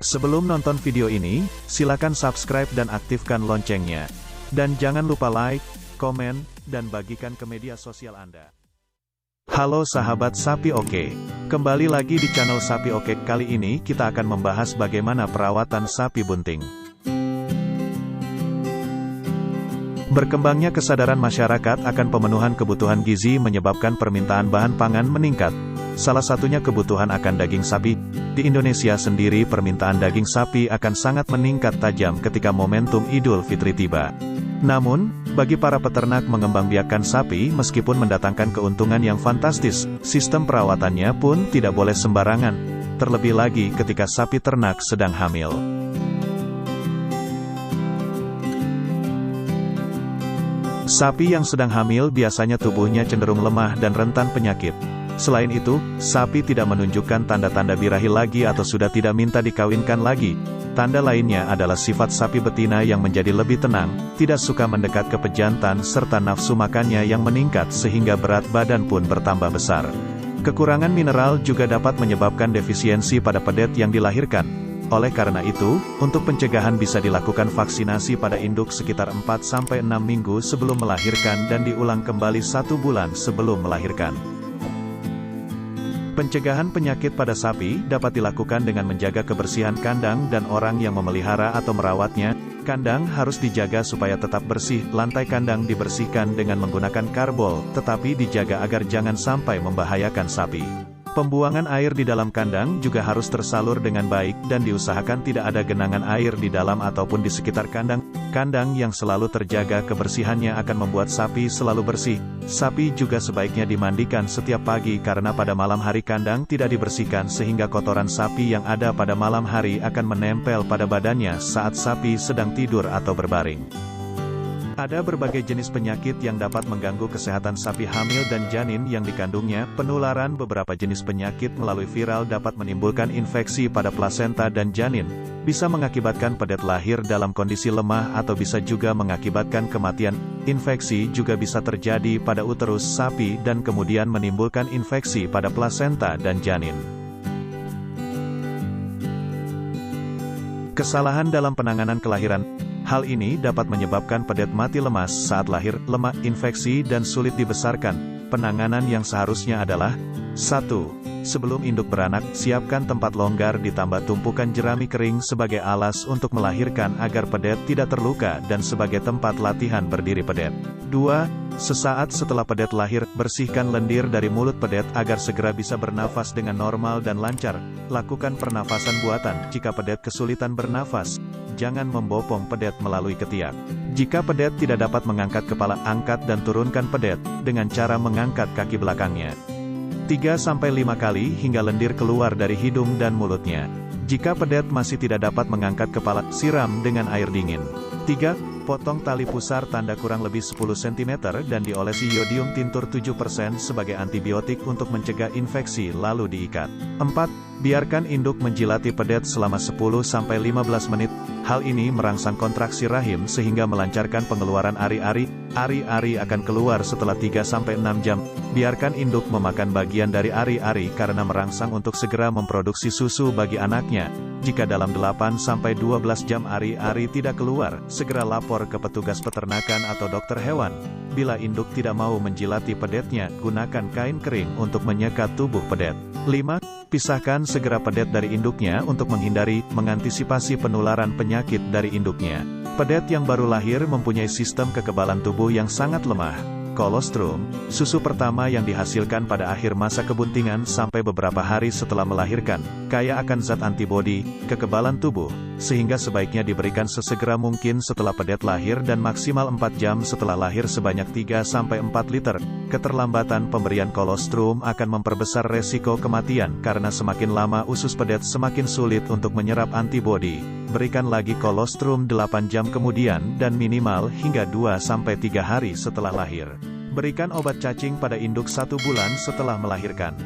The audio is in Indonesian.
Sebelum nonton video ini, silakan subscribe dan aktifkan loncengnya. Dan jangan lupa like, komen, dan bagikan ke media sosial Anda. Halo sahabat Sapi Oke. Kembali lagi di channel Sapi Oke. Kali ini kita akan membahas bagaimana perawatan sapi bunting. Berkembangnya kesadaran masyarakat akan pemenuhan kebutuhan gizi menyebabkan permintaan bahan pangan meningkat. Salah satunya kebutuhan akan daging sapi. Di Indonesia sendiri permintaan daging sapi akan sangat meningkat tajam ketika momentum Idul Fitri tiba. Namun, bagi para peternak mengembangbiakkan sapi meskipun mendatangkan keuntungan yang fantastis, sistem perawatannya pun tidak boleh sembarangan. Terlebih lagi ketika sapi ternak sedang hamil. Sapi yang sedang hamil biasanya tubuhnya cenderung lemah dan rentan penyakit. Selain itu, sapi tidak menunjukkan tanda-tanda birahi lagi atau sudah tidak minta dikawinkan lagi. Tanda lainnya adalah sifat sapi betina yang menjadi lebih tenang, tidak suka mendekat ke pejantan serta nafsu makannya yang meningkat sehingga berat badan pun bertambah besar. Kekurangan mineral juga dapat menyebabkan defisiensi pada pedet yang dilahirkan. Oleh karena itu, untuk pencegahan bisa dilakukan vaksinasi pada induk sekitar 4-6 minggu sebelum melahirkan dan diulang kembali 1 bulan sebelum melahirkan. Pencegahan penyakit pada sapi dapat dilakukan dengan menjaga kebersihan kandang dan orang yang memelihara atau merawatnya. Kandang harus dijaga supaya tetap bersih, lantai kandang dibersihkan dengan menggunakan karbol, tetapi dijaga agar jangan sampai membahayakan sapi. Pembuangan air di dalam kandang juga harus tersalur dengan baik dan diusahakan tidak ada genangan air di dalam ataupun di sekitar kandang. Kandang yang selalu terjaga kebersihannya akan membuat sapi selalu bersih. Sapi juga sebaiknya dimandikan setiap pagi karena pada malam hari kandang tidak dibersihkan sehingga kotoran sapi yang ada pada malam hari akan menempel pada badannya saat sapi sedang tidur atau berbaring. Ada berbagai jenis penyakit yang dapat mengganggu kesehatan sapi hamil dan janin yang dikandungnya. Penularan beberapa jenis penyakit melalui viral dapat menimbulkan infeksi pada plasenta dan janin, bisa mengakibatkan pedet lahir dalam kondisi lemah atau bisa juga mengakibatkan kematian. Infeksi juga bisa terjadi pada uterus sapi dan kemudian menimbulkan infeksi pada plasenta dan janin. Kesalahan dalam penanganan kelahiran. Hal ini dapat menyebabkan pedet mati lemas saat lahir, lemah, infeksi dan sulit dibesarkan. Penanganan yang seharusnya adalah 1. Sebelum induk beranak, siapkan tempat longgar ditambah tumpukan jerami kering sebagai alas untuk melahirkan agar pedet tidak terluka dan sebagai tempat latihan berdiri pedet. 2. Sesaat setelah pedet lahir, bersihkan lendir dari mulut pedet agar segera bisa bernafas dengan normal dan lancar. Lakukan pernafasan buatan jika pedet kesulitan bernafas. Jangan membopong pedet melalui ketiak. Jika pedet tidak dapat mengangkat kepala, angkat dan turunkan pedet dengan cara mengangkat kaki belakangnya 3-5 kali hingga lendir keluar dari hidung dan mulutnya. Jika pedet masih tidak dapat mengangkat kepala, siram dengan air dingin. 3. Potong tali pusar tanda kurang lebih 10 cm dan diolesi iodium tintur 7% sebagai antibiotik untuk mencegah infeksi lalu diikat. 4. Biarkan induk menjilati pedet selama 10-15 menit. Hal ini merangsang kontraksi rahim sehingga melancarkan pengeluaran ari-ari. Ari-ari akan keluar setelah 3-6 jam. Biarkan induk memakan bagian dari ari-ari karena merangsang untuk segera memproduksi susu bagi anaknya. Jika dalam 8-12 jam ari-ari tidak keluar, segera lapor ke petugas peternakan atau dokter hewan. Bila induk tidak mau menjilati pedetnya, gunakan kain kering untuk menyekat tubuh pedet. 5. Pisahkan segera pedet dari induknya untuk mengantisipasi penularan penyakit dari induknya. Pedet yang baru lahir mempunyai sistem kekebalan tubuh yang sangat lemah. Kolostrum, susu pertama yang dihasilkan pada akhir masa kebuntingan sampai beberapa hari setelah melahirkan, kaya akan zat antibodi, kekebalan tubuh, sehingga sebaiknya diberikan sesegera mungkin setelah pedet lahir dan maksimal 4 jam setelah lahir sebanyak 3-4 liter. Keterlambatan pemberian kolostrum akan memperbesar resiko kematian karena semakin lama usus pedet semakin sulit untuk menyerap antibodi. Berikan lagi kolostrum 8 jam kemudian dan minimal hingga 2-3 hari setelah lahir. Berikan obat cacing pada induk 1 bulan setelah melahirkan.